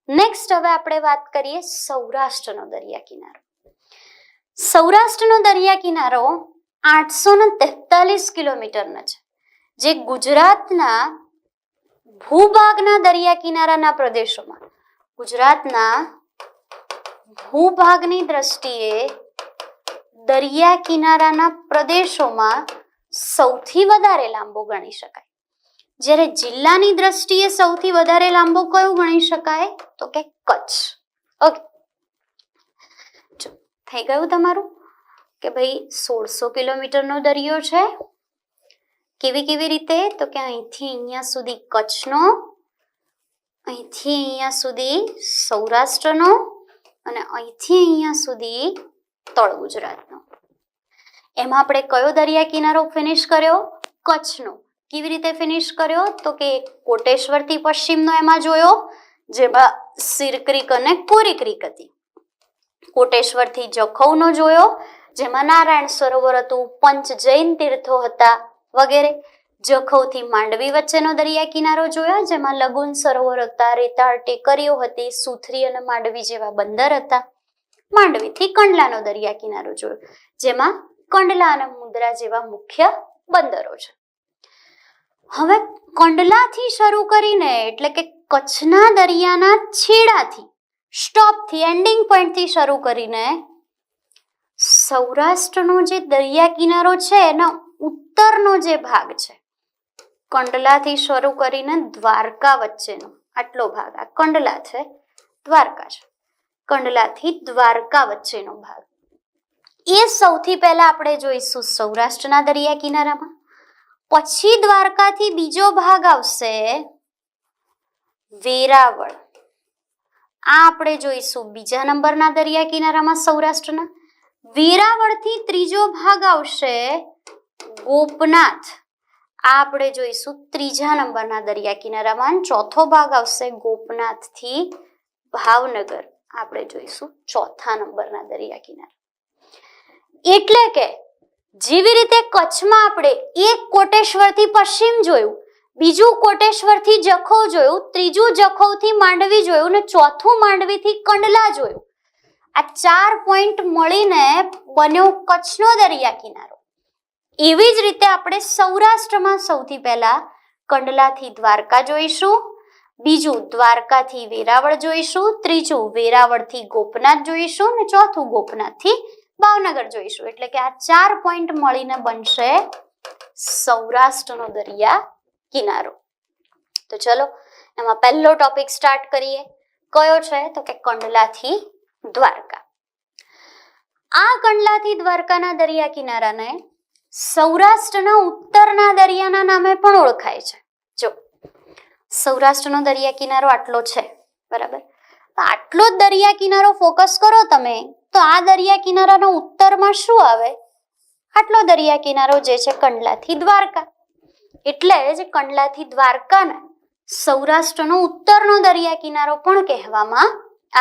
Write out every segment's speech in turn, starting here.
Next હવે આપણે વાત કરીએ સૌરાષ્ટ્રનો દરિયા કિનારો. સૌરાષ્ટ્રનો દરિયા કિનારો 843 કિલોમીટરનો છે, જે ગુજરાતના ભૂભાગના દરિયા કિનારાના પ્રદેશોમાં, ગુજરાતના ભૂભાગની દ્રષ્ટિએ દરિયા કિનારાના પ્રદેશોમાં સૌથી વધારે લાંબો ગણી શકાય. જ્યારે જિલ્લાની દ્રષ્ટિએ સૌથી વધારે લાંબો કયો ગણી શકાય? તો કે કચ્છ. ઓકે, થઈ ગયું તમારું કે ભાઈ 1600 કિલોમીટરનો દરિયો છે. કેવી રીતે? તો કે અહીંથી અહીંયા સુધી કચ્છનો, અહીંથી અહીંયા સુધી સૌરાષ્ટ્રનો અને અહીંથી અહીંયા સુધી તળ ગુજરાતનો. એમાં આપણે કયો દરિયા કિનારો ફિનિશ કર્યો? કચ્છનો. કેવી રીતે ફિનિશ કર્યો? તો કે કોટેશ્વરથી પશ્ચિમનો એમાં જોયો, જેમાં સિર ક્રીક અને કોરી ક્રીક હતી. કોટેશ્વરથી જખૌનો જોયો, જેમાં નારાયણ સરોવર હતું, પંચ જૈન તીર્થો હતા વગેરે. જખૌથી માંડવી વચ્ચેનો દરિયા કિનારો જોયો, જેમાં લગુન સરોવર હતા, રેતાળ ટેકરીઓ હતી, સુથરી અને માંડવી જેવા બંદર હતા. માંડવીથી કંડલાનો દરિયા કિનારો જોયો, જેમાં કંડલા અને મુન્દ્રા જેવા મુખ્ય બંદરો છે. હવે કંડલાથી શરૂ કરીને, એટલે કે કચ્છના દરિયાના છેડાથી, સ્ટોપથી, એન્ડિંગ પોઈન્ટથી શરૂ કરીને સૌરાષ્ટ્રનો જે દરિયા કિનારો છે એના ઉત્તરનો જે ભાગ છે, કંડલાથી શરૂ કરીને દ્વારકા વચ્ચેનો આટલો ભાગ, આ કંડલા છે, દ્વારકા છે, કંડલાથી દ્વારકા વચ્ચેનો ભાગ, એ સૌથી પહેલા આપણે જોઈશું સૌરાષ્ટ્રના દરિયા કિનારામાં. પછી દ્વારકાથી બીજો ભાગ આવશે વેરાવળ, આ આપણે જોઈશું બીજા નંબરના દરિયા કિનારામાં સૌરાષ્ટ્રના. વેરાવળથી ત્રીજો ભાગ આવશે ગોપનાથ, આ આપણે જોઈશું ત્રીજા નંબરના દરિયા કિનારામાં. ચોથો ભાગ આવશે ગોપનાથથી ભાવનગર, આપણે જોઈશું ચોથા નંબરના દરિયા કિનારા. એટલે કે જેવી રીતે કચ્છમાં આપણે એક કોટેશ્વરથી પશ્ચિમ જોયું, બીજું કોટેશ્વરથી જખૌ જોયું, ત્રીજું જખૌથી માંડવી જોયું ને ચોથું માંડવીથી કંડલા જોયું. આ 4 પોઈન્ટ મળીને બન્યો કચ્છનો દરિયા કિનારો. એવી જ રીતે આપણે સૌરાષ્ટ્રમાં સૌથી પહેલા કંડલાથી દ્વારકા જોઈશું, બીજું દ્વારકાથી વેરાવળ જોઈશું, ત્રીજું વેરાવળથી ગોપનાથ જોઈશું ને ચોથું ગોપનાથથી ભાવનગર જોઈશું. એટલે કે આ 4 પોઈન્ટ મળીને બનશે સૌરાષ્ટ્રનો દરિયા કિનારો. તો ચલો એમાં પહેલો ટોપિક સ્ટાર્ટ કરીએ. કયો છે? તો કે કંડલાથી દ્વારકા. આ કંડલાથી દ્વારકાના દરિયા કિનારાને સૌરાષ્ટ્રના ઉત્તરના દરિયાના નામે પણ ઓળખાય છે. જો સૌરાષ્ટ્રનો દરિયા કિનારો આટલો છે, બરાબર? આટલો જ દરિયા કિનારો ફોકસ કરો તમે, તો આ દરિયા કિનારાના ઉત્તરમાં શું આવે? આટલો દરિયા કિનારો જે છે કંડલાથી દ્વારકા. એટલે જ કંડલાથી દ્વારકાને સૌરાષ્ટ્રનો ઉત્તરનો દરિયા કિનારો પણ કહેવામાં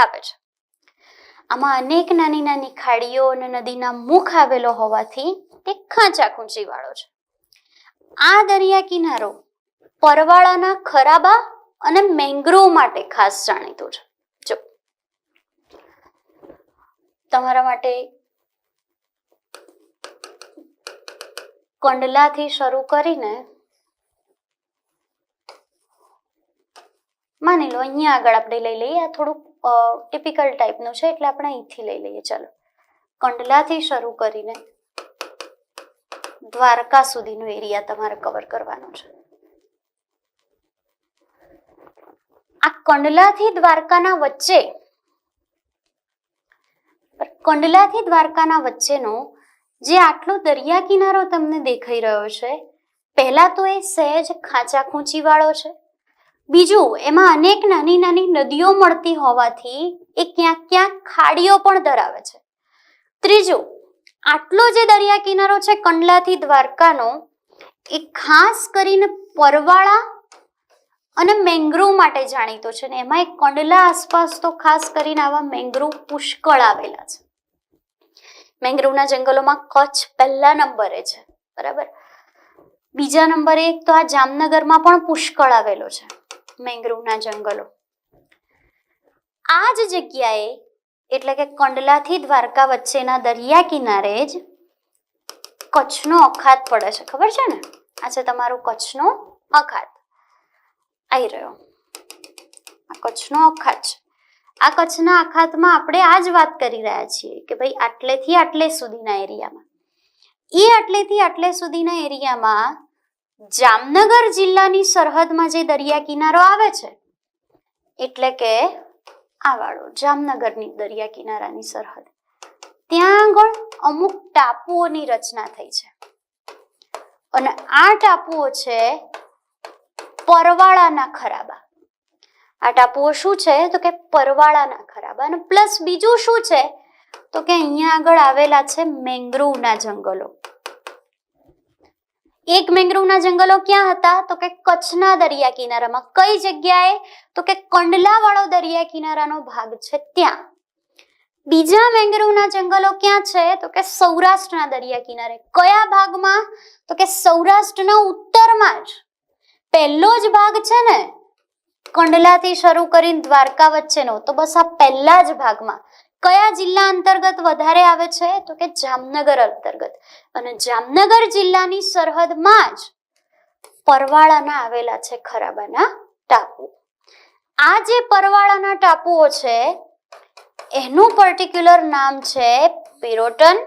આવે છે. આમાં અનેક નાની નાની ખાડીઓ અને નદીના મુખ આવેલો હોવાથી તે ખાંચા ખૂંચી વાળો છે. આ દરિયા કિનારો પરવાળાના ખરાબા અને મેંગ્રોવ માટે ખાસ જાણીતો છે. જો તમારા માટે કંડલાથી શરૂ કરીને માની લો અહીંયા આગળ આપણે લઈ લઈએ, આ થોડુંક ટિપિકલ ટાઈપનું છે એટલે આપણે અહીંથી લઈ લઈએ. ચાલો, કંડલાથી શરૂ કરીને દ્વારકા સુધીનો એરિયા તમારે કવર કરવાનો છે. આ કંડલાથી દ્વારકાના વચ્ચેનો જે આટલો દરિયા કિનારો તમને દેખાઈ રહ્યો છે, પહેલા તો એ સહેજ ખાંચા ખૂંચી વાળો છે. બીજું, એમાં અનેક નાની નાની નદીઓ મળતી હોવાથી એ ક્યાંક ક્યાંક ખાડીઓ પણ ધરાવે છે. ત્રીજું, આટલો જે દરિયા કિનારો છે કંડલાથી દ્વારકાનો, એ ખાસ કરીને પરવાળા અને મેંગ્રોવ માટે જાણીતો છે. ને એમાં કંડલા આસપાસ તો ખાસ કરીને આવા મેંગ્રોવ પુષ્કળ આવેલા છે. મેંગ્રોવના જંગલોમાં કચ્છ પહેલા નંબરે છે, બરાબર? બીજા નંબરે એક તો આ જામનગરમાં પણ પુષ્કળ આવેલો છે મેંગ્રોવના જંગલો. આ જ જગ્યાએ એટલે કે કંડલાથી દ્વારકા વચ્ચેના દરિયા કિનારે જ કચ્છનો અખાત પડે છે. ખબર છે ને? આ છે તમારો કચ્છનો અખાત. આવી રહ્યો આ કચ્છનો અખાત છે. આ કચ્છના અખાતમાં આપણે આ જ વાત કરી રહ્યા છીએ કે ભાઈ આટલેથી આટલે સુધીના એરિયામાં, આટલેથી આટલે સુધીના એરિયામાં જામનગર જિલ્લાની સરહદમાં જે દરિયા કિનારો આવે છે એટલે કે આ વાળો જામનગરની દરિયા કિનારાની સરહદ, ત્યાં આગળ અમુક ટાપુઓની રચના થઈ છે અને આ ટાપુઓ છે પરવાળાના ખરાબા. આ ટાપુઓ શું છે તો કે પરવાળાના ખરાબા. અને પ્લસ બીજું શું છે તો કે અહીંયા આગળ આવેલા છે મેંગ્રોવના જંગલો. એક મેંગ્રોવના જંગલો ક્યાં હતા તો કે કચ્છના દરિયા કિનારામાં. કઈ જગ્યાએ તો કે કંડલા વાળો દરિયા કિનારાનો ભાગ છે ત્યાં. બીજા મેંગ્રોવના જંગલો ક્યાં છે તો કે સૌરાષ્ટ્રના દરિયા કિનારે. કયા ભાગમાં તો કે સૌરાષ્ટ્રના ઉત્તરમાં જ. પહેલો જ ભાગ છે ને કંડલાથી શરૂ કરીને દ્વારકા વચ્ચેનો, તો બસ આ પહેલા જ ભાગમાં કયા જિલ્લા અંતર્ગત વધારે આવે છે તો કે જામનગર અંતર્ગત. અને જામનગર જિલ્લાની સરહદમાં જ પરવાળાના આવેલા છે ખરાબાના ટાપુ. આ જે પરવાળાના ટાપુઓ છે એનું પર્ટિક્યુલર નામ છે પિરોટન.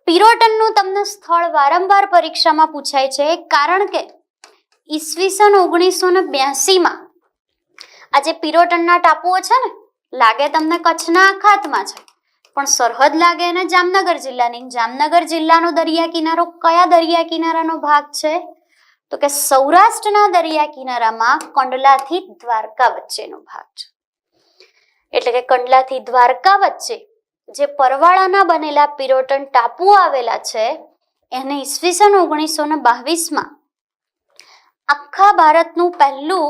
પિરોટનનું તમને સ્થળ વારંવાર પરીક્ષામાં પૂછાય છે, કારણ કે ઈસવીસન 1982માં આ જે પિરોટનના ટાપુઓ છે ને, લાગે તમને કચ્છના અખાતમાં છે પણ સરહદ લાગે એને જામનગર જિલ્લાની. જામનગર જિલ્લાનો દરિયા કિનારો કયા દરિયા કિનારાનો ભાગ છે તો કે સૌરાષ્ટ્રના દરિયા કિનારામાં કંડલાથી દ્વારકા વચ્ચેનો ભાગ છે. એટલે કે કંડલાથી દ્વારકા વચ્ચે જે પરવાળાના બનેલા પિરોટન ટાપુઓ આવેલા છે એને ઈસવીસન 1922માં આખા ભારતનું પહેલું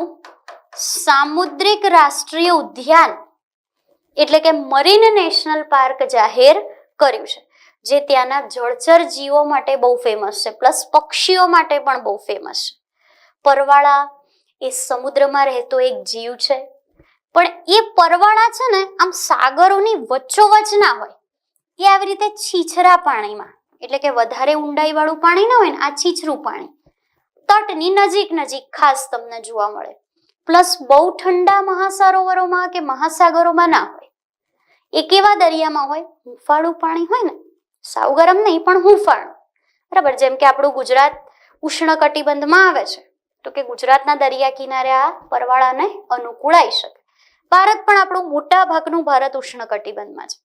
સામુદ્રિક રાષ્ટ્રીય ઉદ્યાન એટલે કે મરીન નેશનલ પાર્ક જાહેર કર્યું છે, જે ત્યાંના જળચર જીવો માટે બહુ ફેમસ છે, પ્લસ પક્ષીઓ માટે પણ બહુ ફેમસ છે. પરવાળા એ સમુદ્રમાં રહેતો એક જીવ છે, પણ એ પરવાળા છે ને આમ સાગરોની વચ્ચોવચ ના હોય, એ આવી રીતે છીછરા પાણીમાં, એટલે કે વધારે ઊંડાઈ વાળું પાણી ના હોય ને, આ છીછરું પાણી તટની નજીક નજીક ખાસ તમને જોવા મળે. પ્લસ બહુ ઠંડા મહાસરોવરોમાં કે મહાસાગરોમાં ના હોય. એ કેવા દરિયામાં હોય? હુંફાળું પાણી હોય ને, સાવ ગરમ નહીં પણ હુંફાળું. બરાબર, જેમ કે આપણું ગુજરાત ઉષ્ણકટિબંધમાં આવે છે તો કે ગુજરાતના દરિયા કિનારે આ પરવાળાને અનુકૂળાઈ શકે. ભારત પણ આપણું મોટા ભાગનું ભારત ઉષ્ણકટિબંધમાં છે,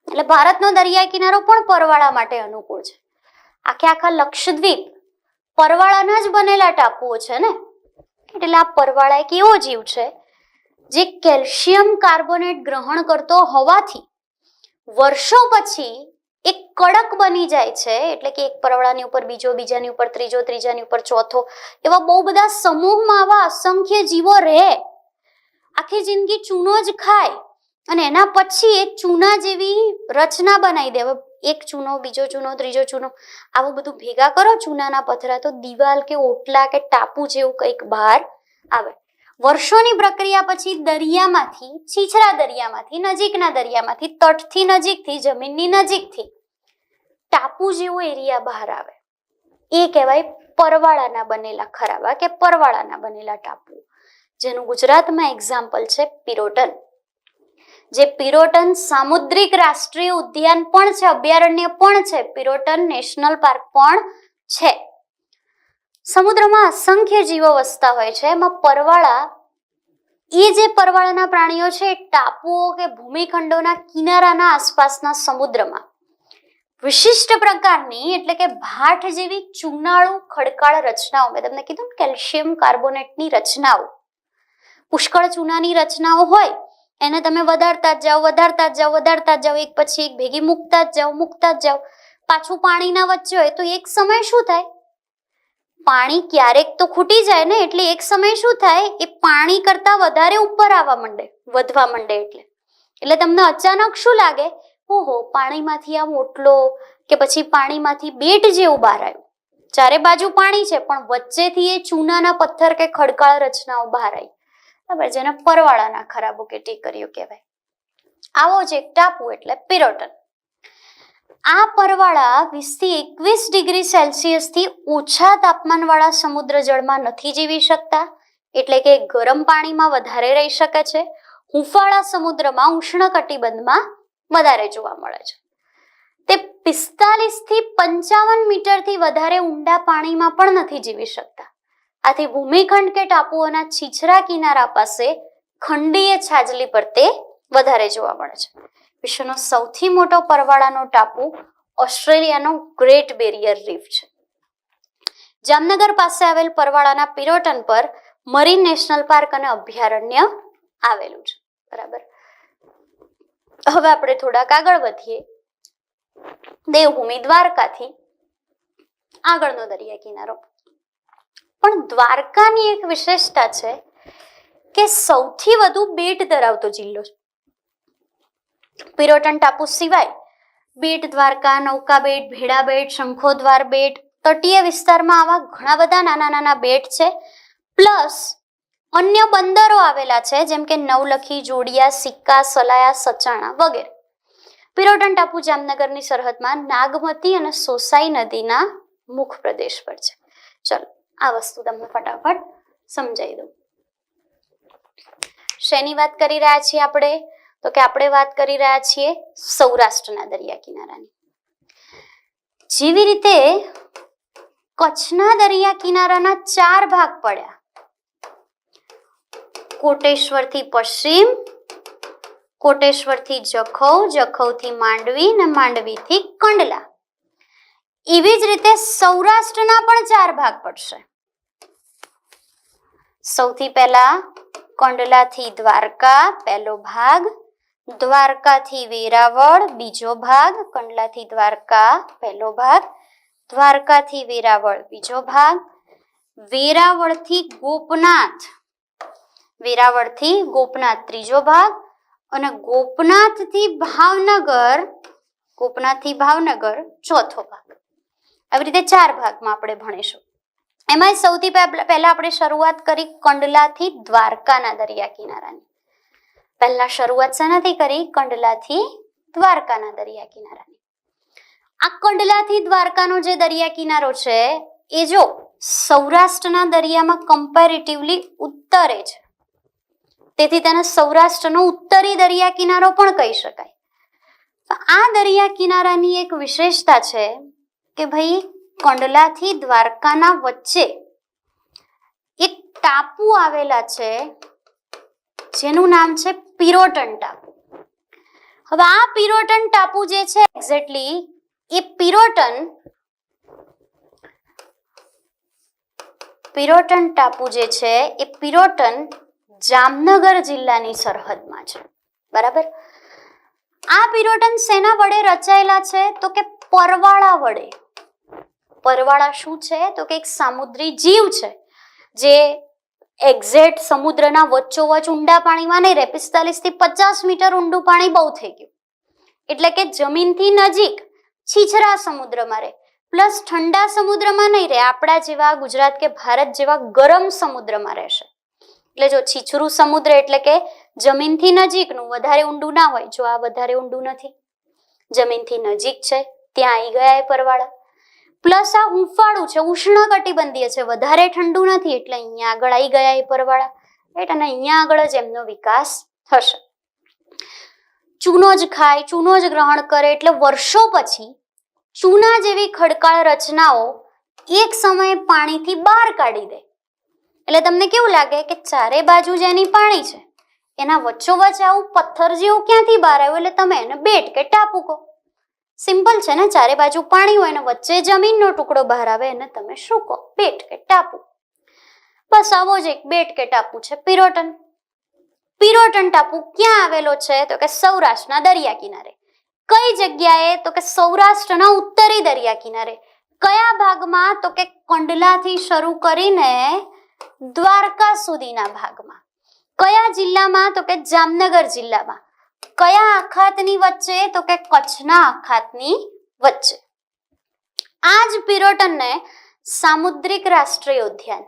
એટલે ભારતનો દરિયા કિનારો પણ પરવાળા માટે અનુકૂળ છે. આખા લક્ષદ્વીપ પરવાળાના જ બનેલા ટાપુઓ છે ને, એટલે આ પરવાળા એક એવો જીવ છે જે કેલ્શિયમ કાર્બોનેટ ગ્રહણ કરતો હોવાથી વર્ષો પછી એક કડક બની જાય છે. એટલે કે એક પરવાળાની ઉપર બીજો, બીજાની ઉપર ત્રીજો, ત્રીજાની ઉપર ચોથો, એવા બહુ બધા સમૂહમાં આવા અસંખ્ય જીવો રહે, આખી જિંદગી ચૂનો જ ખાય અને એના પછી એક ચૂના જેવી રચના બનાવી દે. એક ચૂનો, બીજો ચૂનો, ત્રીજો ચૂનો, આવું બધું ભેગા કરો ચૂનાના પથરા તો દિવાલ કે ઓટલા કે ટાપુ જેવું કંઈક બહાર આવે. વર્ષોની પ્રક્રિયા પછી દરિયામાંથી, છીછરા દરિયામાંથી, નજીકના દરિયામાંથી, તટથી નજીકથી, જમીનની નજીકથી ટાપુ જેવો એરિયા બહાર આવે. એ કહેવાય પરવાળાના બનેલા ખરાબા કે પરવાળાના બનેલા ટાપુ, જેનું ગુજરાતમાં એક્ઝામ્પલ છે પિરોટન. જે પિરોટન સામુદ્રિક રાષ્ટ્રીય ઉદ્યાન પણ છે, અભયારણ્ય પણ છે, પિરોટન નેશનલ પાર્ક પણ છે. સમુદ્રમાં અસંખ્ય જીવો વસતા હોય છે, એમાં પરવાળા, એ જે પરવાળાના પ્રાણીઓ છે એ ટાપુઓ કે ભૂમિખંડોના કિનારાના આસપાસના સમુદ્રમાં વિશિષ્ટ પ્રકારની એટલે કે ભાટ જેવી ચૂનાળું ખડકાળ રચનાઓ, મેં તમને કીધું કેલ્શિયમ કાર્બોનેટની રચનાઓ, પુષ્કળ ચૂનાની રચનાઓ હોય, એને તમે વધારતા જ જાઓ, એક પછી એક ભેગી મૂકતા જ જાઓ. પાછું પાણીના વચ્ચે હોય તો એક સમય શું થાય, પાણી ક્યારેક તો ખૂટી જાય ને, એટલે એક સમય શું થાય, એ પાણી કરતા વધારે ઉપર આવવા માંડે, વધવા માંડે. એટલે તમને અચાનક શું લાગે, ઓહો પાણીમાંથી આમ ઓટલો કે પછી પાણીમાંથી બેટ જેવું બહાર આવ્યું. ચારે બાજુ પાણી છે પણ વચ્ચેથી એ ચૂનાના પથ્થર કે ખડકાળ રચનાઓ બહાર આવી. બરાબર, જેને પરવાળાના ખરાબો કે ટેકરીઓ કહેવાય. આવો જ એક ટાપુ એટલે પિરોટન. આ પરવાળા 20 થી 21 ડિગ્રી સેલ્સિયસ થી ઓછા તાપમાનવાળા સમુદ્ર જળમાં નથી જીવી શકતા, એટલે કે ગરમ પાણીમાં વધારે રહી શકે છે. હુંફાળા સમુદ્રમાં ઉષ્ણકટિબંધમાં વધારે જોવા મળે છે. તે 45 થી 55 મીટરથી વધારે ઊંડા પાણીમાં પણ નથી જીવી શકતા. આથી ભૂમિખંડ કે ટાપુઓના છીછરા કિનારા પાસે ખંડીય છાજલી પર તે વધારે જોવા મળે છે. વિશ્વનો સૌથી મોટો પરવાળાનો ટાપુ ઓસ્ટ્રેલિયાનો ગ્રેટ બેરિયર રીફ છે. જામનગર પાસે આવેલ પરવાળાના પિરોટન પર મરીન નેશનલ પાર્ક અને અભયારણ્ય આવેલું છે. બરાબર, હવે આપણે થોડાક આગળ વધીએ. દેવભૂમિ દ્વારકાથી આગળનો દરિયા કિનારો. પણ દ્વારકાની એક વિશેષતા છે કે સૌથી વધુ બેટ ધરાવતો જિલ્લો છે. પિરોટન ટાપુ સિવાય બેટ દ્વારકા, નૌકા બેટ, ભેડા બેટ, શંખોદ્વાર બેટ, તટીય વિસ્તારમાં આવા ઘણા બધા નાના નાના બેટ છે. પ્લસ અન્ય બંદરો આવેલા છે, જેમ કે નવલખી, જોડિયા, સિક્કા, સલાયા, સચાણા વગેરે. પિરોટન ટાપુ જામનગરની સરહદમાં નાગમતી અને સોસાઈ નદીના મુખ પ્રદેશ પર છે. ચલો આ વસ્તુ તમને ફટાફટ સમજાવી દઉં. શેની વાત કરી રહ્યા છીએ આપણે? તો કે આપણે વાત કરી રહ્યા છીએ સૌરાષ્ટ્રના દરિયા કિનારાની. જેવી રીતે કચ્છના દરિયા કિનારાના 4 ભાગ પડ્યા, કોટેશ્વરથી પશ્ચિમ, કોટેશ્વરથી જખૌ, જખૌથી માંડવી અને માંડવીથી કંડલા. એવી જ રીતે સૌરાષ્ટ્રના પણ 4 ભાગ પડશે. સૌથી પહેલા કંડલાથી દ્વારકા પહેલો ભાગ, દ્વારકાથી વેરાવળ બીજો ભાગ, કંડલાથી દ્વારકા પહેલો ભાગ, દ્વારકાથી વેરાવળ બીજો ભાગ, વેરાવળથી ગોપનાથ, વેરાવળથી ગોપનાથ ત્રીજો ભાગ અને ગોપનાથથી ભાવનગર ચોથો ભાગ. આવી રીતે 4 ભાગમાં આપણે ભણીશું. એમાં સૌથી પહેલા આપણે શરૂઆત કરી કંડલાથી દ્વારકાના દરિયા કિનારાની. પહેલા શરૂઆત શેનાથી કરી? કંડલાથી દ્વારકાના દરિયા કિનારાની. આ કંડલાથી દ્વારકાનો જે દરિયા કિનારો છે એ જો સૌરાષ્ટ્રના દરિયામાં કમ્પેરેટિવલી ઉત્તરે છે, તેથી તેને સૌરાષ્ટ્રનો ઉત્તરી દરિયા કિનારો પણ કહી શકાય. આ દરિયા કિનારાની એક વિશેષતા છે કે ભાઈ કંડલાથી દ્વારકાના વચ્ચે એક ટાપુ આવેલા છે જેનું નામ છે પિરોટન ટાપુ. હવે આ પિરોટન ટાપુ જે છે એક્ઝેક્ટલી એ પિરોટન ટાપુ જે છે એ પિરોટન જામનગર જિલ્લાની સરહદમાં છે. બરાબર, આ પિરોટન શેના વડે રચાયેલા છે? તો કે પરવાળા વડે. પરવાળા શું છે? તો કે એક સામુદ્રી જીવ છે જે એક્ઝેક્ટ સમુદ્રના વચ્ચોવચ ઊંડા પાણીમાં નહીં રહે. 45 થી 50 મીટર ઊંડું પાણી બહુ થઈ ગયું, એટલે કે જમીનથી નજીક છીછરા સમુદ્રમાં રહે. પ્લસ ઠંડા સમુદ્રમાં નહીં રહે, આપણા જેવા ગુજરાત કે ભારત જેવા ગરમ સમુદ્રમાં રહેશે. એટલે જો છીછરું સમુદ્ર એટલે કે જમીનથી નજીકનું, વધારે ઊંડું ના હોય. જો આ વધારે ઊંડું નથી, જમીનથી નજીક છે, ત્યાં આવી ગયા એ પરવાળા. પ્લસ આ હુંફાળું છે, ઉષ્ણકટિબંધીય છે, વધારે ઠંડુ નથી, એટલે અહીંયા આગળ આવી ગયા એ પરવાળા. રાઈટ, અને અહીંયા આગળ જ એમનો વિકાસ થશે. ચૂનો જ ખાય, ચૂનો જ ગ્રહણ કરે, એટલે વર્ષો પછી ચૂના જેવી ખડકાળ રચનાઓ એક સમયે પાણીથી બહાર કાઢી દે. એટલે તમને કેવું લાગે કે ચારે બાજુ જેની પાણી છે એના વચ્ચોવચ આવું પથ્થર જેવું ક્યાંથી બહાર આવ્યું? એટલે તમે એને બેટ કે ટાપુ કહો. સિમ્પલ છે ને, ચારે બાજુ પાણી હોય ને વચ્ચે જમીનનો ટુકડો બહાર આવે એને તમે શું કહો? બેટ કે ટાપુ. બસ આવો જ એક બેટ કે ટાપુ છે પિરોટન. પિરોટન ટાપુ ક્યાં આવેલો છે? તો કે સૌરાષ્ટ્રના દરિયા કિનારે. કઈ જગ્યાએ? તો કે સૌરાષ્ટ્રના ઉત્તરી દરિયા કિનારે. કયા ભાગમાં? તો કે કંડલાથી શરૂ કરીને દ્વારકા સુધીના ભાગમાં. કયા જિલ્લામાં? તો કે જામનગર જિલ્લામાં. કયા અખાતની વચ્ચે? તો કે કચ્છના અખાતની વચ્ચે. આ જ પિરોટનને સામુદ્રિક રાષ્ટ્રીય ઉદ્યાન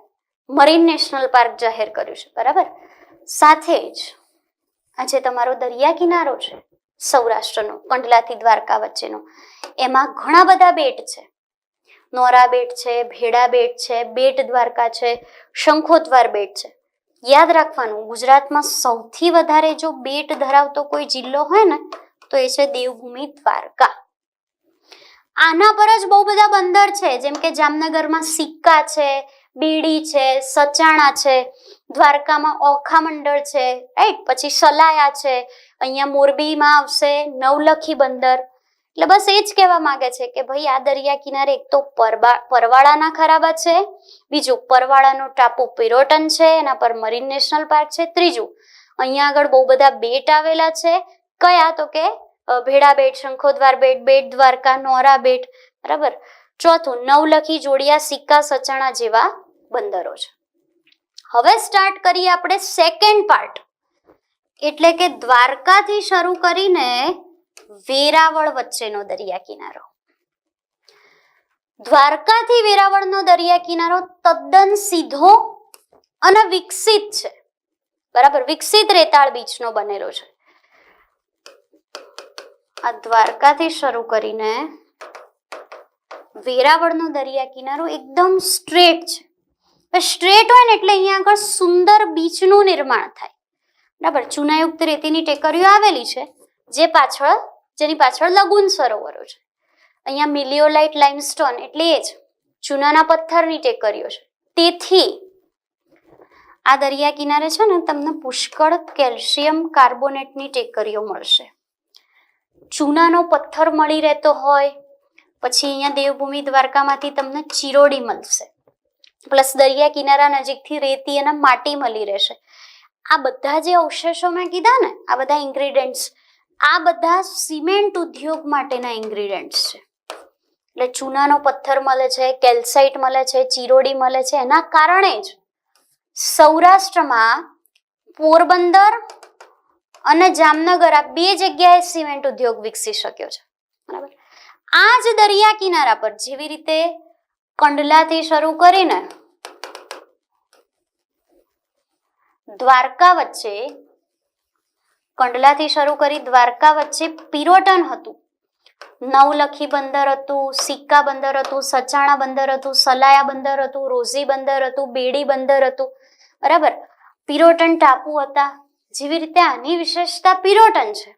મરીન નેશનલ પાર્ક જાહેર કર્યું છે. બરાબર, સાથે જ આ જે તમારો દરિયા કિનારો છે સૌરાષ્ટ્રનો કંડલાથી દ્વારકા વચ્ચેનો, એમાં ઘણા બધા બેટ છે. નોરા બેટ છે, ભેડા બેટ છે, બેટ દ્વારકા છે, શંખોદ્વાર બેટ છે. યાદ રાખવાનું, ગુજરાતમાં સૌથી વધારે જો બેટ ધરાવતો કોઈ જિલ્લો હોય ને તો એ છે દેવભૂમિ દ્વારકા. આના પર જ બહુ બધા બંદર છે, જેમ કે જામનગરમાં સિક્કા છે, બેડી છે, સચાણા છે, દ્વારકામાં ઓખા મંડળ છે, રાઈટ. પછી સલાયા છે, અહીંયા મોરબીમાં આવશે નવલખી બંદર. એટલે બસ એ જ કહેવા માંગે છે કે ભાઈ આ દરિયા કિનારે એક તો પરવાળાના ખરાબા છે, બીજું પરવાળાનો ટાપુ પિરોટન છે, એના પર મરીન નેશનલ પાર્ક છે, ત્રીજું અહીંયા આગળ બહુ બધા બેટ આવેલા છે. કયા? તો કે ભેડા બેટ, શંખોદ્વાર બેટ, બેટ દ્વારકા, નોરા બેટ, બરાબર. ચોથું નવલખી, જોડિયા, સિક્કા, સચાણા જેવા બંદરો છે. હવે સ્ટાર્ટ કરીએ આપણે સેકન્ડ પાર્ટ, એટલે કે દ્વારકાથી શરૂ કરીને વેરાવળ વચ્ચેનો દરિયા કિનારો. દ્વારકાથી વેરાવળનો દરિયા કિનારો તદ્દન સીધો અને વિકસિત છે, બરાબર. વિકસિત રેતાળ બીચનો બનેલો છે. આ દ્વારકાથી શરૂ કરીને વેરાવળનો દરિયા કિનારો એકદમ સ્ટ્રેટ છે. સ્ટ્રેટ હોય ને એટલે અહીંયા આગળ સુંદર બીચનું નિર્માણ થાય, બરાબર. ચૂનાયુક્ત રેતીની ટેકરીઓ આવેલી છે, જેની પાછળ લગુન સરોવરો છે. અહીંયા મિલિયોલાઇટ લાઇમસ્ટોન એટલે એ જ ચૂનાના પથ્થરની ટેકરીઓ છે. તેથી આ દરિયા કિનારે છે ને તમને પુષ્કળ કેલ્શિયમ કાર્બોનેટની ટેકરીઓ મળશે. ચૂનાનો પથ્થર મળી રહેતો હોય, પછી અહીંયા દેવભૂમિ દ્વારકામાંથી તમને ચિરોડી મળશે, પ્લસ દરિયા કિનારા નજીકથી રેતી અને માટી મળી રહેશે. આ બધા જે અવશેષો મેં કીધા ને, આ બધા ઇન્ગ્રીડિયન્ટ્સ, આ બધા સિમેન્ટ ઉદ્યોગ માટેના ઇન્ગ્રીડિયન્ટ્સ છે. એટલે ચૂનાનો પથ્થર મળે છે, કેલ્સાઇટ મળે છે, ચિરોડી મળે છે. એના કારણે જ સૌરાષ્ટ્રમાં પોરબંદર અને જામનગર આ બે જગ્યાએ સિમેન્ટ ઉદ્યોગ વિકસી શક્યો છે, બરાબર. આ જ દરિયા કિનારા પર જેવી રીતે કંડલાથી શરૂ કરીને દ્વારકા વચ્ચે, કંડલાથી શરૂ કરી દ્વારકા વચ્ચે પિરોટન હતું, નવલખી બંદર હતું, સિક્કા બંદર હતું, સચાણા બંદર હતું, સલાયા બંદર હતું, રોઝી બંદર હતું, બેડી બંદર હતું, બરાબર. પિરોટન ટાપુ હતા. જેવી રીતે આની વિશેષતા પિરોટન છે,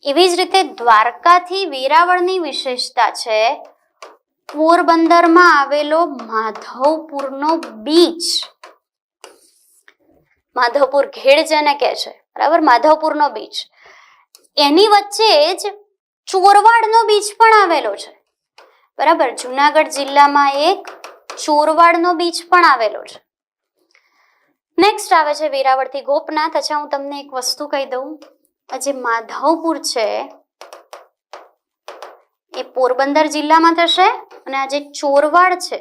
એવી જ રીતે દ્વારકાથી વેરાવળની વિશેષતા છે પોરબંદરમાં આવેલો માધવપુરનો બીચ. માધવપુર ઘેડ જેને કહે છે, બરાબર, માધવપુરનો બીચ. એની વચ્ચે જ ચોરવાડનો બીચ પણ આવેલો છે, બરાબર. જુનાગઢ જિલ્લામાં એક ચોરવાડનો બીચ પણ આવેલો છે. નેક્સ્ટ આવે છે વેરાવળથી ગોપનાથ. અચ્છા, હું તમને એક વસ્તુ કહી દઉં, આ જે માધવપુર છે એ પોરબંદર જિલ્લામાં થશે, અને આ જે ચોરવાડ છે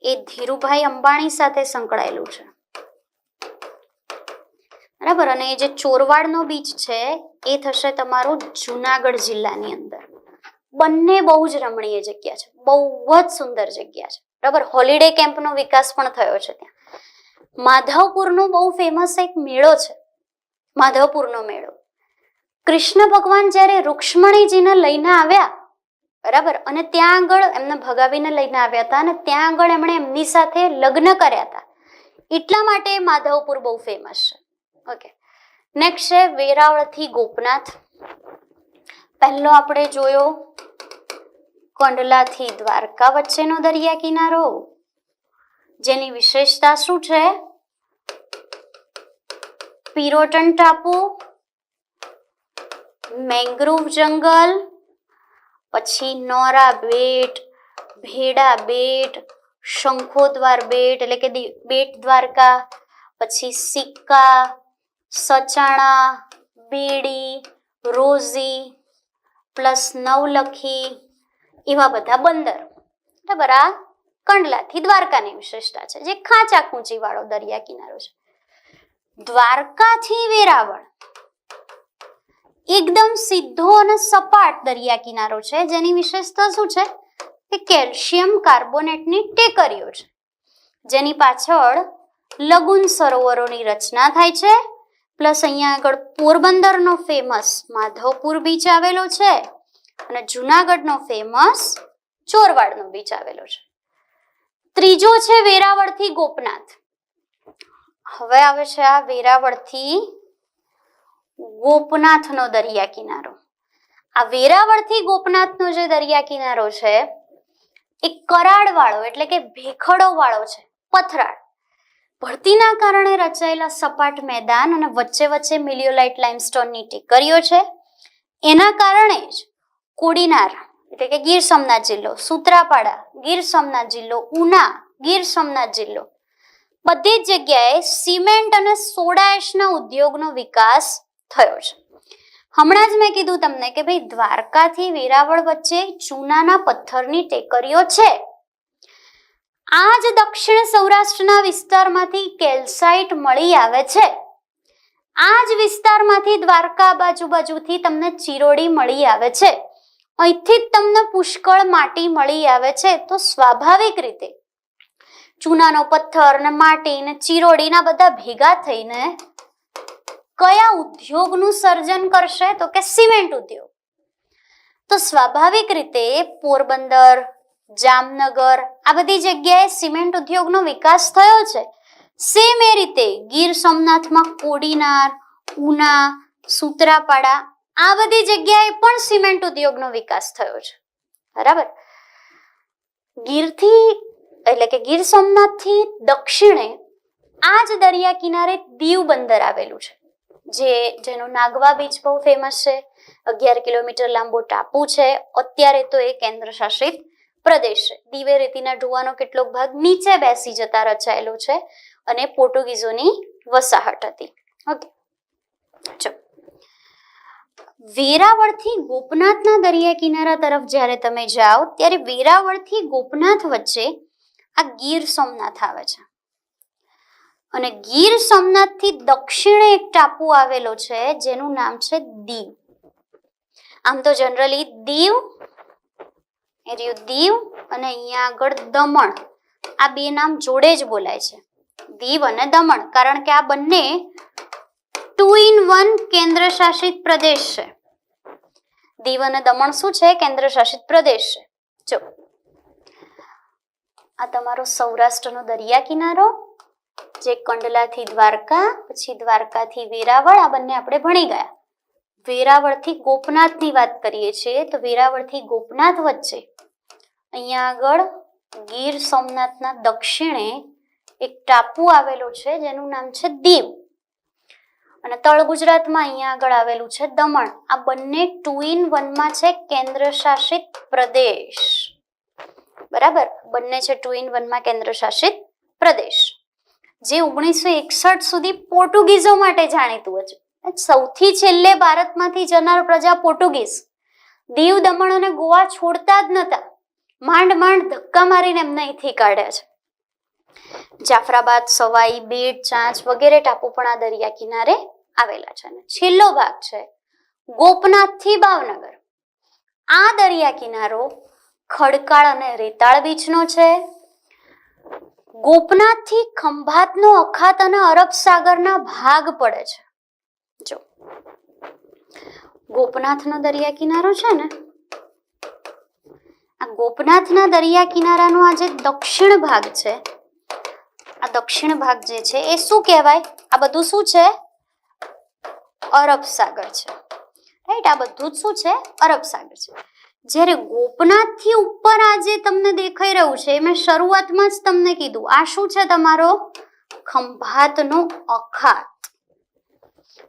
એ ધીરુભાઈ અંબાણી સાથે સંકળાયેલું છે, બરાબર. અને એ જે ચોરવાડનો બીચ છે એ થશે તમારો જુનાગઢ જિલ્લાની અંદર. બંને બહુ જ રમણીય જગ્યા છે, બહુ જ સુંદર જગ્યા છે, બરાબર. હોલિડે કેમ્પનો વિકાસ પણ થયો છે ત્યાં. માધવપુરનો બહુ ફેમસ એક મેળો છે, માધવપુરનો મેળો. કૃષ્ણ ભગવાન જ્યારે રૂક્ષ્મણીજીને લઈને આવ્યા, બરાબર, અને ત્યાં આગળ એમને ભગાવીને લઈને આવ્યા હતા, અને ત્યાં આગળ એમણે એમની સાથે લગ્ન કર્યા હતા, એટલા માટે માધવપુર બહુ ફેમસ છે. ઓકે, નેક્સ્ટ છે વેરાવળથી ગોપનાથ. પહેલો આપણે જોયો કંડલાથી દ્વારકા વચ્ચેનો દરિયા કિનારો, જેની વિશેષતા શું છે? પિરોટન ટાપુ, મેંગ્રુવ જંગલ, પછી નોરા બેટ, ભેડા બેટ, શંખોદ્વાર બેટ એટલે કે બેટ દ્વારકા, પછી સિક્કા, સચાણા, બેડી, રોઝી, પ્લસ નવલખી, એવા બધા બંદર, બરાબર. આ કંડલાથી દ્વારકાની વિશેષતા છે, જે ખાંચા ખૂંચી વાળો દરિયા કિનારો છે. દ્વારકાથી વેરાવળ એકદમ સીધો અને સપાટ દરિયા કિનારો છે, જેની વિશેષતા શું છે કે કેલ્શિયમ કાર્બોનેટની ટેકરીઓ છે, જેની પાછળ લગુન સરોવરોની રચના થાય છે, પ્લસ અહીંયા આગળ પોરબંદરનો ફેમસ માધવપુર બીચ આવેલો છે અને જુનાગઢનો ફેમસ ચોરવાડનો બીચ આવેલો છે. ત્રીજો છે વેરાવળથી ગોપનાથ. હવે આવે છે આ વેરાવળથી ગોપનાથનો દરિયા કિનારો. આ વેરાવળથી ગોપનાથનો જે દરિયા કિનારો છે એ કરાડ વાળો એટલે કે ભેખડો વાળો છે, પથરાળ. ભરતીના કારણે રચાયેલા સપાટ મેદાન અને વચ્ચે વચ્ચે મિલિયોલાઇટ લાઇમસ્ટોનની ટેકરીઓ છે. એના કારણે જ કોડીનાર એટલે કે ગીર સોમનાથ જિલ્લો, સૂત્રાપાડા ગીર સોમનાથ જિલ્લો, ઉના ગીર સોમનાથ જિલ્લો, બધી જ જગ્યાએ સિમેન્ટ અને સોડા એશના ઉદ્યોગનો વિકાસ થયો છે. હમણાં જ મેં કીધું તમને કે ભાઈ દ્વારકાથી વેરાવળ વચ્ચે ચૂનાના પથ્થરની ટેકરીઓ છે. આ જ દક્ષિણ સૌરાષ્ટ્રના વિસ્તારમાંથી કેલ્સાઇટ મળી આવે છે. આ જ વિસ્તારમાંથી દ્વારકા બાજુથી તમને ચિરોડી મળી આવે છે. અહીંથી જ તમને પુષ્કળ માટી મળી આવે છે. તો સ્વાભાવિક રીતે ચૂનાનો પથ્થર ને માટી ને ચિરોડીના બધા ભેગા થઈને કયા ઉદ્યોગનું સર્જન કરશે? તો કે સિમેન્ટ ઉદ્યોગ. તો સ્વાભાવિક રીતે પોરબંદર, જામનગર આ બધી જગ્યાએ સિમેન્ટ ઉદ્યોગનો વિકાસ થયો છે. સેમ એ રીતે ગીર સોમનાથમાં કોડીનાર, ઉના, સૂત્રાપાડા આ બધી જગ્યાએ પણ સિમેન્ટ ઉદ્યોગનો વિકાસ થયો છે. બરાબર. ગીરથી એટલે કે ગીર સોમનાથથી દક્ષિણે આ જ દરિયા કિનારે દીવ બંદર આવેલું છે, જેનો નાગવા બીચ બહુ ફેમસ છે. 11 કિલોમીટર લાંબો ટાપુ છે. અત્યારે તો એ કેન્દ્ર શાસિત પ્રદેશ છે. દીવે રેતીના ઢોવાનો કેટલોક ભાગ નીચે બેસી જતા રચાયેલો છે અને પોર્ટુગીઝોની વસાહત હતી. ઓકે, ચલો. વેરાવળથી ગોપનાથના દરિયા કિનારા તરફ જ્યારે તમે જાઓ ત્યારે વેરાવળથી ગોપનાથ વચ્ચે આ ગીર સોમનાથ આવે છે અને ગીર સોમનાથથી દક્ષિણે એક ટાપુ આવેલો છે જેનું નામ છે દીવ. આમ તો જનરલી દીવ અને અહીંયા આગળ દમણ આ બે નામ જોડે જ બોલાય છે, દીવ અને દમણ, કારણ કે આ બંને 2 in 1 કેન્દ્ર શાસિત પ્રદેશ છે. દીવ અને દમણ શું છે? કેન્દ્ર શાસિત પ્રદેશ છે. જો આ તમારો સૌરાષ્ટ્રનો દરિયા કિનારો, જે કંડલાથી દ્વારકા, પછી દ્વારકાથી વેરાવળ, આ બંને આપણે ભણી ગયા. વેરાવળથી ગોપનાથની વાત કરીએ છીએ તો વેરાવળથી ગોપનાથ વચ્ચે અહીંયા આગળ ગીર સોમનાથના દક્ષિણે એક ટાપુ આવેલો છે જેનું નામ છે દીવ અને તળ ગુજરાતમાં અહીંયા આગળ આવેલું છે દમણ. આ બંને 2 in 1 માં છે, કેન્દ્ર શાસિત પ્રદેશ. બરાબર, બંને છે 2 in 1 માં કેન્દ્ર શાસિત પ્રદેશ, જે 1961 સુધી પોર્ટુગીઝો માટે જાણીતું હતું. સૌથી છેલ્લે ભારતમાંથી જનાર પ્રજા પોર્ટુગીઝ દીવ, દમણ અને ગોવા છોડતા જ નતા. માંડ ધક્કા મારીને એમને અહીંથી કાઢ્યા છે. જાફરાબાદ, સવાઈ, બેટ, ચાંચ વગેરે ટાપુ પણ આ દરિયા કિનારે આવેલા છે. અને છેલ્લો ભાગ છે ગોપનાથથી ભાવનગર. આ દરિયા કિનારો ખડકાળ અને રેતાળ બીચનો છે. ગોપનાથથી ખંભાતનો અખાત અને અરબ સાગરના ભાગ પડે છે. જો ગોપનાથનો દરિયા કિનારો છે ને, આ ગોપનાથના દરિયા કિનારાનો આ જે દક્ષિણ ભાગ છે, આ દક્ષિણ ભાગ જે છે એ શું કહેવાય? આ બધું શું છે? અરબ સાગર છે. રાઈટ, આ બધું જ શું છે? અરબ સાગર છે. જ્યારે ગોપનાથથી ઉપર આ જે તમને દેખાઈ રહ્યું છે, મેં શરૂઆતમાં જ તમને કીધું, આ શું છે? તમારો ખંભાતનો અખાત.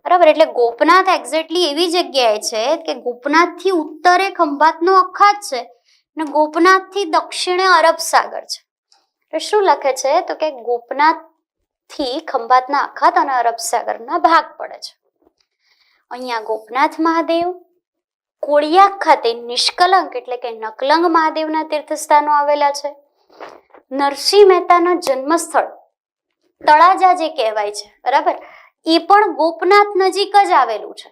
બરાબર, એટલે ગોપનાથ એક્ઝેક્ટલી એવી જગ્યાએ છે કે ગોપનાથથી ઉત્તરે ખંભાતનો અખાત છે અને ગોપનાથથી દક્ષિણે અરબ સાગર છે. એટલે શું લખે છે? તો કે ગોપનાથથી ખંભાતના અખાત અને અરબ સાગરના ભાગ પડે છે. અહીંયા ગોપનાથ મહાદેવ, કોળિયાક ખાતે નિષ્કલંક એટલે કે નકલંગ મહાદેવના તીર્થસ્થાનો આવેલા છે. નરસિંહ મહેતાના જન્મસ્થળ તળાજા જે કહેવાય છે, બરાબર, એ પણ ગોપનાથ નજીક જ આવેલું છે.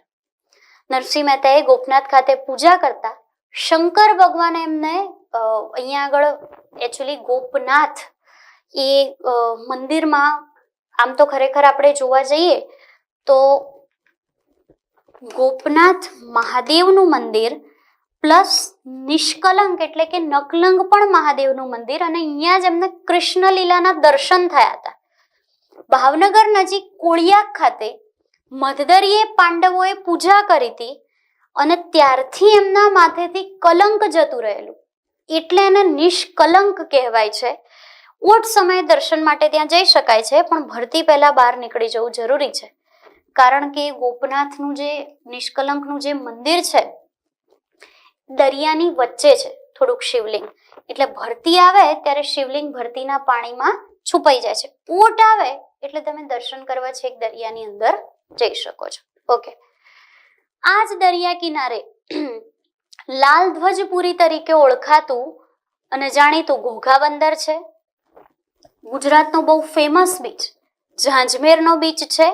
નરસિંહ મહેતાએ ગોપનાથ ખાતે પૂજા કરતા શંકર ભગવાને એમને અહીંયા આગળ એકચ્યુઅલી ગોપનાથ એ મંદિરમાં, આમ તો ખરેખર આપણે જોવા જઈએ તો ગોપનાથ મહાદેવનું મંદિર પ્લસ નિષ્કલંક એટલે કે નકલંક પણ મહાદેવનું મંદિર, અને અહીંયા જ એમને કૃષ્ણ લીલાના દર્શન થયા હતા. ભાવનગર નજીક કોળિયાક ખાતે મધદરીએ પાંડવોએ પૂજા કરી હતી અને ત્યારથી એમના માથેથી કલંક જતું રહેલું, એટલે એને નિષ્કલંક કહેવાય છે. ઓટ સમયે દર્શન માટે ત્યાં જઈ શકાય છે, પણ ભરતી પહેલા બહાર નીકળી જવું જરૂરી છે, કારણ કે ગોપનાથનું જે નિષ્કલંકનું જે મંદિર છે દરિયાની વચ્ચે છે થોડુંક શિવલિંગ, એટલે ભરતી આવે ત્યારે શિવલિંગ ભરતીના પાણીમાં છુપાઈ જાય છે. ઓટ આવે એટલે તમે દર્શન કરવા છેક દરિયાની અંદર જઈ શકો છો. ઓકે, આ જ દરિયા કિનારે લાલ ધ્વજપુરી તરીકે ઓળખાતું અને જાણીતું ઘોઘા બંદર છે. ગુજરાતનો બહુ ફેમસ બીચ ઝાંઝમેરનો બીચ છે,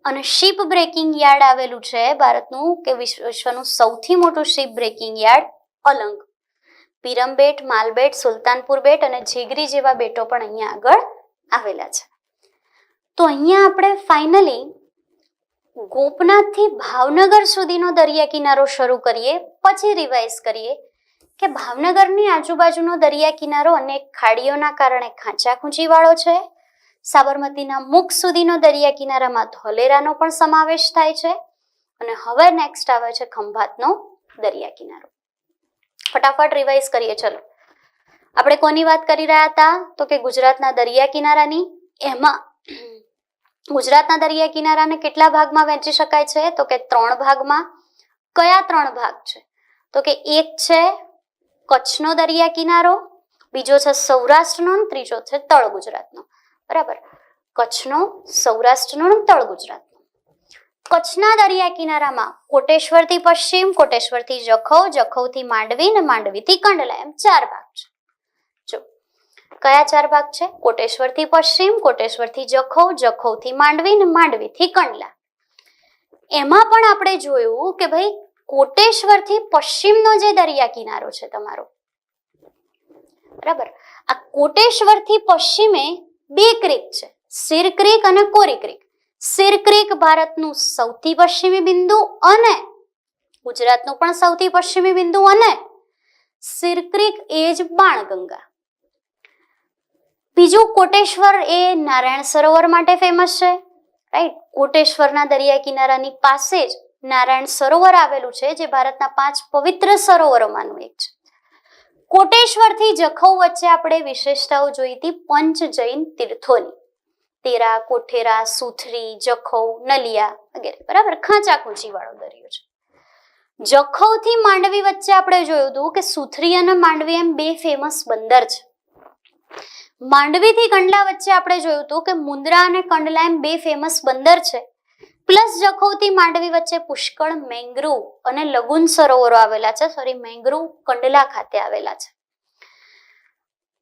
અને શિપ બ્રેકિંગ યાર્ડ આવેલું છે ભારતનું કે વિશ્વનું સૌથી મોટું ship breaking yard Alang. Pirambet, Malbet, Sultanpur Bet અને જીગરી જેવા બેટો પણ અહીંયા આગળ આવેલા છે. તો અહીંયા આપણે ફાઇનલી ગોપનાથથી ભાવનગર સુધીનો દરિયા કિનારો શરૂ કરીએ, પછી રિવાઇઝ કરીએ કે ભાવનગરની આજુબાજુનો દરિયા કિનારો અનેક ખાડીઓના કારણે ખાંચાખૂંચીવાળો છે. સાબરમતીના મુખ સુધીનો દરિયા કિનારામાં ધોલેરાનો પણ સમાવેશ થાય છે. અને હવે નેક્સ્ટ આવે છે ખંભાતનો દરિયા કિનારો. ફટાફટ રિવાઇઝ કરીએ. ચલો, આપણે કોની વાત કરી રહ્યા હતા? તો કે ગુજરાતના દરિયા કિનારાની. એમાં ગુજરાતના દરિયા કિનારાને કેટલા ભાગમાં વહેંચી શકાય છે? તો કે 3 ભાગમાં. કયા 3 ભાગ છે? તો કે એક છે કચ્છનો દરિયા કિનારો, બીજો છે સૌરાષ્ટ્રનો, ત્રીજો છે તળ ગુજરાતનો. બરાબર, કચ્છનો, સૌરાષ્ટ્રનો અને તળ ગુજરાતનો. કચ્છના દરિયા કિનારામાં કોટેશ્વરથી પશ્ચિમ, કોટેશ્વરથી જખૌ, જખૌથી માંડવી અને માંડવીથી કંડલા, એમ 4 ભાગ છે. જો કયા 4 ભાગ છે? કોટેશ્વરથી પશ્ચિમ, કોટેશ્વરથી જખૌ, જખૌથી માંડવી અને માંડવીથી કંડલા. એમાં પણ આપણે જોયું કે ભાઈ કોટેશ્વરથી પશ્ચિમનો જે દરિયા કિનારો છે તમારો, બરાબર, આ કોટેશ્વરથી પશ્ચિમે 2 ક્રીક છે, સિર ક્રીક અને કોરી ક્રીક. સિર ક્રીક ભારતનું સૌથી પશ્ચિમી બિંદુ અને ગુજરાતનું પણ સૌથી પશ્ચિમી બિંદુ, અને સિર ક્રીક એ જ બાણગંગા. બીજું કોટેશ્વર એ નારાયણ સરોવર માટે ફેમસ છે, રાઈટ. કોટેશ્વરના દરિયા કિનારાની પાસે જ નારાયણ સરોવર આવેલું છે, જે ભારતના 5 પવિત્ર સરોવરોમાંનું એક છે. કોટેશ્વરથી જખૌ વચ્ચે આપણે વિશેષતાઓ જોઈ હતી પંચ જૈન તીર્થોની, તેરા, કોઠેરા, સુથરી, જખૌ, નલિયા વગેરે. બરાબર, ખાંચાખૂંચી વાળો દરિયો છે. જખૌથી માંડવી વચ્ચે આપણે જોયું હતું કે સુથરી અને માંડવી એમ 2 ફેમસ બંદર છે. માંડવીથી કંડલા વચ્ચે આપણે જોયું હતું કે મુન્દ્રા અને કંડલા એમ 2 ફેમસ બંદર છે. પ્લસ જખૌથી માંડવી વચ્ચે પુષ્કળ મેંગ્રુવ અને લગુન સરોવરો આવેલા છે. મેંગ્રુવ કંડલા ખાતે આવેલા છે.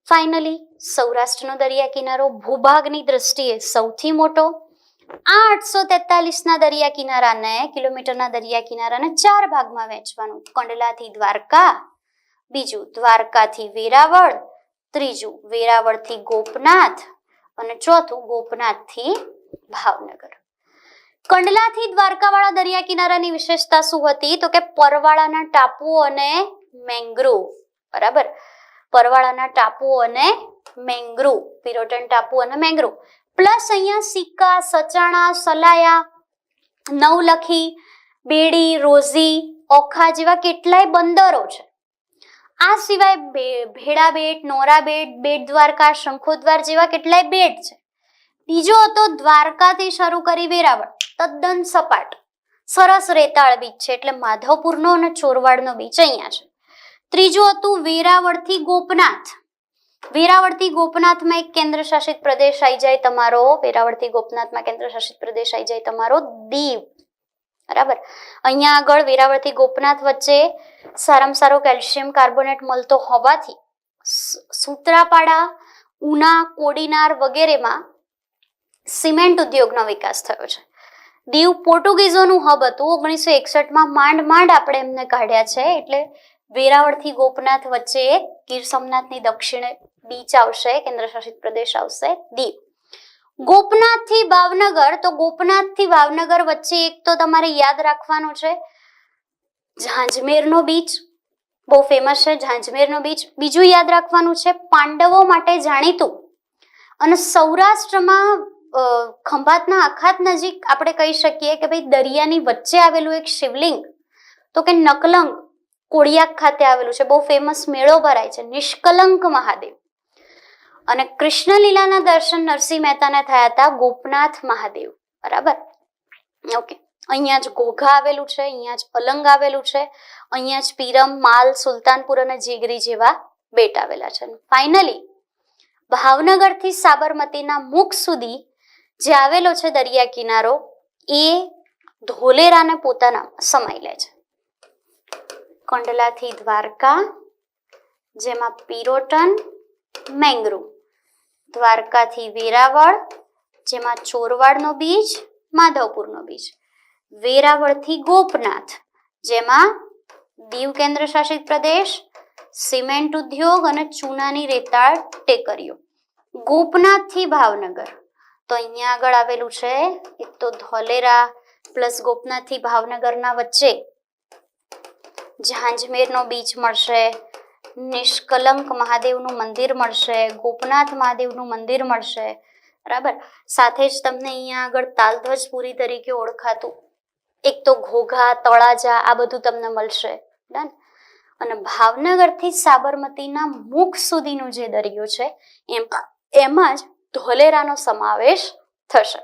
ફાઇનલી સૌરાષ્ટ્રનો દરિયા કિનારો ભૂભાગની દ્રષ્ટિએ સૌથી મોટો. આ 843ના દરિયા કિનારાને, કિલોમીટરના દરિયા કિનારાને 4 ભાગમાં વહેંચવાનું. કંડલાથી દ્વારકા, બીજું દ્વારકાથી વેરાવળ, ત્રીજું વેરાવળથી ગોપનાથ અને ચોથું ગોપનાથથી ભાવનગર. કંડલાથી દ્વારકાવાળા દરિયા કિનારાની વિશેષતા શું હતી? તો કે પરવાળાના ટાપુઓ અને મેંગ્રુવ. બરાબર, પરવાળાના ટાપુઓ અને મેંગ્રુવ, પિરોટન ટાપુ અને મેંગ્રુવ. પ્લસ અહીંયા સિક્કા, સચાણા, સલાયા, નવલખી, બેડી, રોઝી, ઓખા જેવા કેટલાય બંદરો છે. આ સિવાય ભેડા બેટ, નોરા બેટ, બેટ દ્વારકા, શંખોદ્વાર જેવા કેટલાય બેટ છે. બીજો હતો દ્વારકાથી શરૂ કરી વેરાવળ, તદ્દન સપાટ સરસ રેતાળ બીચ છે, એટલે માધવપુરનો અને ચોરવાડનો બીચ અહીંયા છે. ત્રીજું હતું વેરાવળથી ગોપનાથ. વેરાવળથી ગોપનાથમાં એક કેન્દ્ર શાસિત પ્રદેશ આવી જાય તમારો, વેરાવળથી ગોપનાથમાં કેન્દ્ર શાસિત પ્રદેશ આવી જાય તમારો દીવ. બરાબર, અહીંયા આગળ વેરાવળથી ગોપનાથ વચ્ચે સારામાં સારો કેલ્શિયમ કાર્બોનેટ મળતો હોવાથી સૂત્રાપાડા, ઉના, કોડીનાર વગેરેમાં સિમેન્ટ ઉદ્યોગનો વિકાસ થયો છે. દીવ પોર્ટુગીઝોનું હબ હતું. 1961માં માંડ આપણે એમને કાઢ્યા છે. એટલે વેરાવળથી ગોપનાથ વચ્ચે ગીર સોમનાથની દક્ષિણે બીચ આવશે, કેન્દ્ર શાસિત પ્રદેશ આવશે દીવ. ગોપનાથ થી ભાવનગર, તો ગોપનાથ થી ભાવનગર વચ્ચે એક તો તમારે યાદ રાખવાનું છે ઝાંઝમેરનો બીચ, બહુ ફેમસ છે ઝાંઝમેરનો બીચ. બીજું યાદ રાખવાનું છે પાંડવો માટે જાણીતું અને સૌરાષ્ટ્રમાં ખંભાતના અખાત નજીક આપણે કહી શકીએ કે ભાઈ દરિયાની વચ્ચે આવેલું એક શિવલિંગ, તો કે નકલંગ કોળિયાક ખાતે આવેલું છે, બહુ ફેમસ મેળો ભરાય છે નિષ્કલંક મહાદેવ. અને કૃષ્ણ લીલાના દર્શન નરસિંહ મહેતાને થયા હતા ગોપનાથ મહાદેવ, બરાબર. ઓકે, અહીંયા જ ઘોઘા આવેલું છે, અહીંયા જ અલંગ આવેલું છે, અહીંયા જ પીરમ, માલ, સુલતાનપુર અને જીગરી જેવા બેટ આવેલા છે. ફાઇનલી ભાવનગરથી સાબરમતીના મુખ સુધી જે આવેલો છે દરિયા કિનારો, એ ધોલેરાને પોતાના સમાઈ લે છે. કંડલાથી દ્વારકા, જેમાં પિરોટન, મેંગ્રુવ. દ્વારકાથી વેરાવળ, જેમાં ચોરવાડનો બીચ, માધવપુરનો બીચ. વેરાવળથી ગોપનાથ, જેમાં દીવ કેન્દ્ર શાસિત પ્રદેશ, સિમેન્ટ ઉદ્યોગ અને ચૂનાની રેતાળ ટેકરીઓ. ગોપનાથથી ભાવનગર, તો અહીંયા આગળ આવેલું છે એક તો ધોલેરા પ્લસ ગોપનાથથી ભાવનગરના વચ્ચે ઝાંઝમેરનો બીચ મળશે, નિષ્કલંક મહાદેવનું મંદિર મળશે, ગોપનાથ મહાદેવનું મંદિર મળશે, બરાબર. સાથે જ તમને અહીંયા આગળ તાલધ્વજપુરી તરીકે ઓળખાતું એક તો ઘોઘા, તળાજા, આ બધું તમને મળશે. ડન. અને ભાવનગરથી સાબરમતીના મુખ સુધીનો જે દરિયો છે એમાં જ ધોલેરાનો સમાવેશ થશે.